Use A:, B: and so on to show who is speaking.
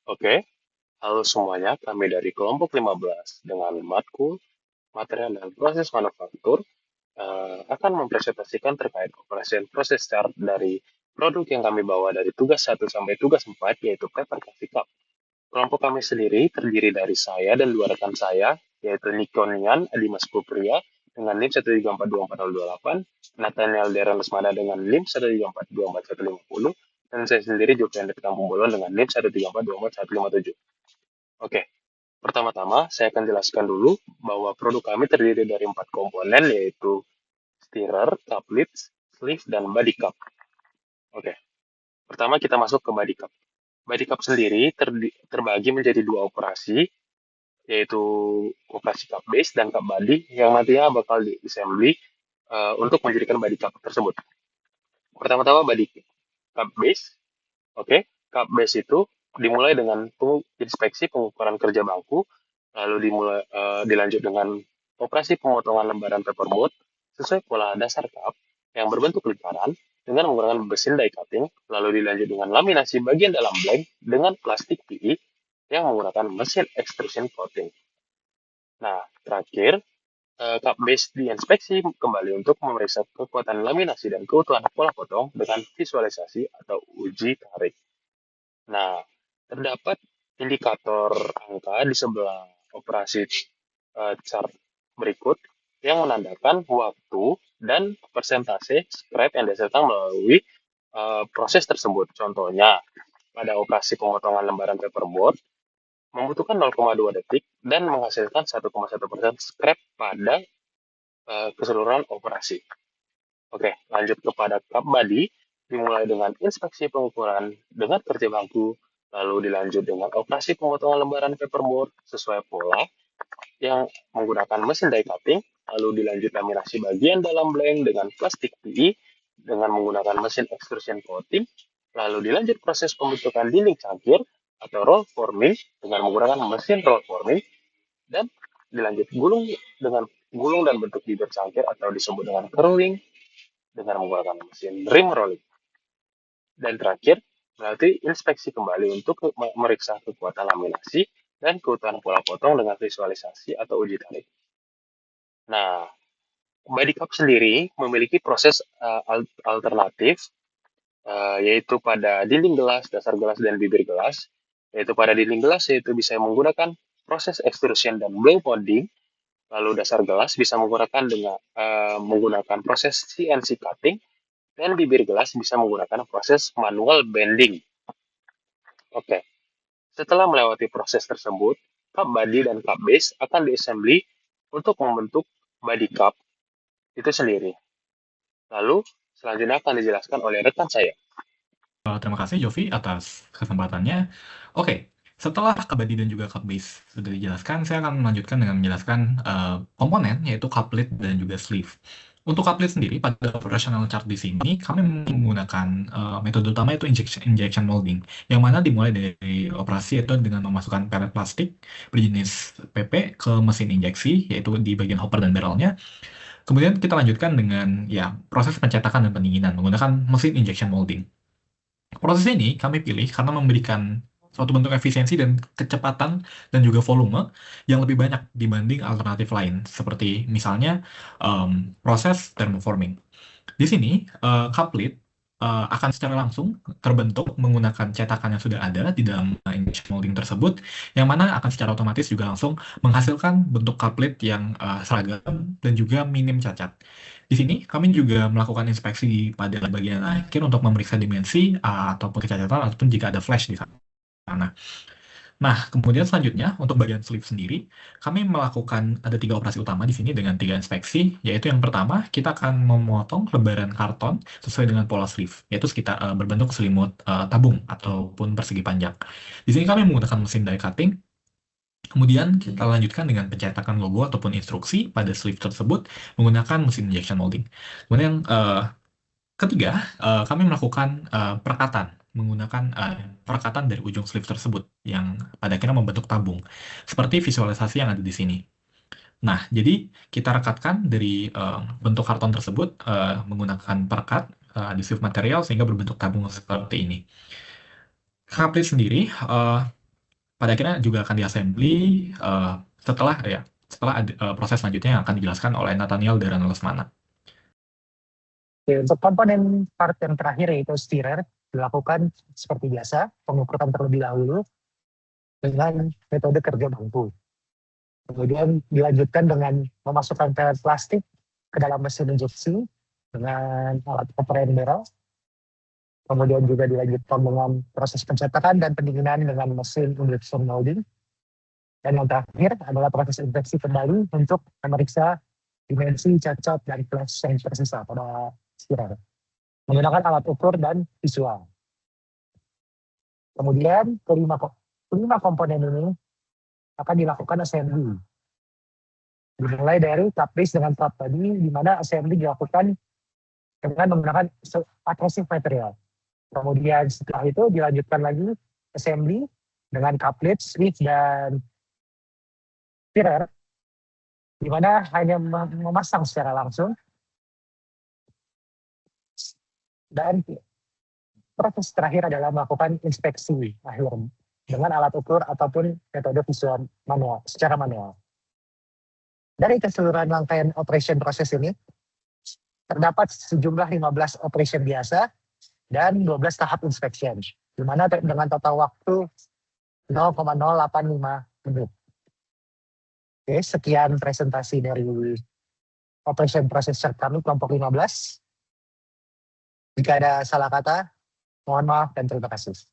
A: Oke, halo semuanya, kami dari kelompok 15 dengan matkul, material, dan proses manufaktur akan mempresentasikan terkait operasi dan proses start dari produk yang kami bawa dari tugas 1 sampai tugas 4, yaitu paper coffee cup. Kelompok kami sendiri terdiri dari saya dan dua rekan saya, yaitu Nikonian Adimas Pupria dengan NIM 1342428, Nathaniel Darren Lesmana dengan NIM 134245150, dan saya sendiri Julfian Kampung Bolon dengan NIM 134242157. Oke, pertama-tama saya akan jelaskan dulu bahwa produk kami terdiri dari 4 komponen, yaitu stirrer, cup lid, sleeve, dan body cup. Oke, pertama kita masuk ke body cup. Body cup sendiri terbagi menjadi dua operasi, yaitu operasi cup base dan cup body yang nantinya bakal di-assembly untuk menjadikan body cup tersebut. Pertama-tama body cup base. Oke, cup base itu dimulai dengan inspeksi pengukuran kerja bangku, lalu dilanjut dengan operasi pemotongan lembaran paperboard sesuai pola dasar cup yang berbentuk lingkaran dengan menggunakan mesin die cutting, lalu dilanjut dengan laminasi bagian dalam blank dengan plastik PE yang menggunakan mesin extrusion coating. Nah, terakhir, cup base diinspeksi kembali untuk memeriksa kekuatan laminasi dan keutuhan pola potong dengan visualisasi atau uji tarik. Nah, terdapat indikator angka di sebelah operasi chart berikut yang menandakan waktu dan persentase scrap yang dihasilkan melalui proses tersebut. Contohnya, pada operasi pemotongan lembaran paperboard, membutuhkan 0,2 detik dan menghasilkan 1,1% scrap pada keseluruhan operasi. Oke, lanjut kepada cup body, dimulai dengan inspeksi pengukuran dengan kerja bangku, lalu dilanjut dengan operasi pemotongan lembaran paperboard sesuai pola yang menggunakan mesin die cutting, lalu dilanjut laminasi bagian dalam blank dengan plastik PE dengan menggunakan mesin extrusion coating, lalu dilanjut proses pembentukan dinding cangkir atau roll forming dengan menggunakan mesin roll forming, dan dilanjut gulung dan bentuk bibir cangkir atau disebut dengan curling dengan menggunakan mesin rim rolling. Dan terakhir, berarti inspeksi kembali untuk memeriksa kekuatan laminasi dan keutuhan pola potong dengan visualisasi atau uji tarik. Nah, body cup sendiri memiliki proses alternatif, yaitu pada dinding gelas, dasar gelas, dan bibir gelas. Yaitu pada dinding gelas yaitu bisa menggunakan proses extrusion dan blow molding. Lalu dasar gelas bisa menggunakan proses CNC cutting, dan bibir gelas bisa menggunakan proses manual bending. Oke, setelah melewati proses tersebut, cup body dan cup base akan diassembly untuk membentuk body cup itu sendiri. Lalu, selanjutnya akan dijelaskan oleh rekan saya.
B: Terima kasih Jovi atas kesempatannya. Oke, setelah cup body dan juga cup base sudah dijelaskan, saya akan melanjutkan dengan menjelaskan komponen, yaitu cup lid dan juga sleeve. Untuk cup lid sendiri, pada operational chart di sini, kami menggunakan metode utama yaitu injection molding, yang mana dimulai dari operasi yaitu dengan memasukkan pelet plastik berjenis PP ke mesin injeksi, yaitu di bagian hopper dan barrelnya. Kemudian kita lanjutkan dengan proses pencetakan dan pendinginan menggunakan mesin injection molding. Proses ini kami pilih karena memberikan suatu bentuk efisiensi dan kecepatan dan juga volume yang lebih banyak dibanding alternatif lain, seperti misalnya proses thermoforming. Di sini, cup lid akan secara langsung terbentuk menggunakan cetakan yang sudah ada di dalam injection molding tersebut, yang mana akan secara otomatis juga langsung menghasilkan bentuk cup lid yang seragam dan juga minim cacat. Di sini, kami juga melakukan inspeksi pada bagian akhir untuk memeriksa dimensi ataupun kecacatan ataupun jika ada flash di sana. Nah, kemudian selanjutnya untuk bagian sleeve sendiri, kami melakukan ada 3 operasi utama di sini dengan 3 inspeksi, yaitu yang pertama, kita akan memotong lembaran karton sesuai dengan pola sleeve, yaitu sekitar berbentuk selimut tabung ataupun persegi panjang. Di sini kami menggunakan mesin die cutting. Kemudian kita lanjutkan dengan pencetakan logo ataupun instruksi pada sleeve tersebut menggunakan mesin injection molding. Kemudian ketiga, kami melakukan perekatan menggunakan perekatan dari ujung sleeve tersebut yang pada akhirnya membentuk tabung, seperti visualisasi yang ada di sini. Nah, jadi kita rekatkan dari bentuk karton tersebut menggunakan perekat adhesive material sehingga berbentuk tabung seperti ini. Cup lid sendiri pada akhirnya juga akan di-assembly setelah proses selanjutnya yang akan dijelaskan oleh Nathaniel Darano Lesmana.
C: Oke, untuk komponen part yang terakhir yaitu stirrer dilakukan seperti biasa, pengukuran terlebih dahulu dengan metode kerja bangku. Kemudian dilanjutkan dengan memasukkan pelet plastik ke dalam mesin injeksi dengan alat operand barrel. Kemudian juga dilanjutkan dengan proses pencetakan dan pendinginan dengan mesin injection molding. Dan yang terakhir adalah proses injeksi kembali untuk memeriksa dimensi, cacat, dan flash yang tersisa pada stirrer menggunakan alat ukur dan visual. Kemudian kelima komponen ini akan dilakukan assembly. Dimulai dari cup base dengan cup tadi, di mana assembly dilakukan dengan menggunakan adhesive material. Kemudian setelah itu dilanjutkan lagi assembly dengan couplet, sleeve, dan stirrer, di mana hanya memasang secara langsung. Dan proses terakhir adalah melakukan inspeksi akhir dengan alat ukur ataupun metode visual manual, secara manual. Dari keseluruhan rangkaian operation proses ini, terdapat sejumlah 15 operation biasa dan 12 tahap inspection, di mana dengan total waktu 0,085 menit. Oke, sekian presentasi dari operation proses chart kami kelompok 15. Jika ada salah kata, mohon maaf dan terima kasih.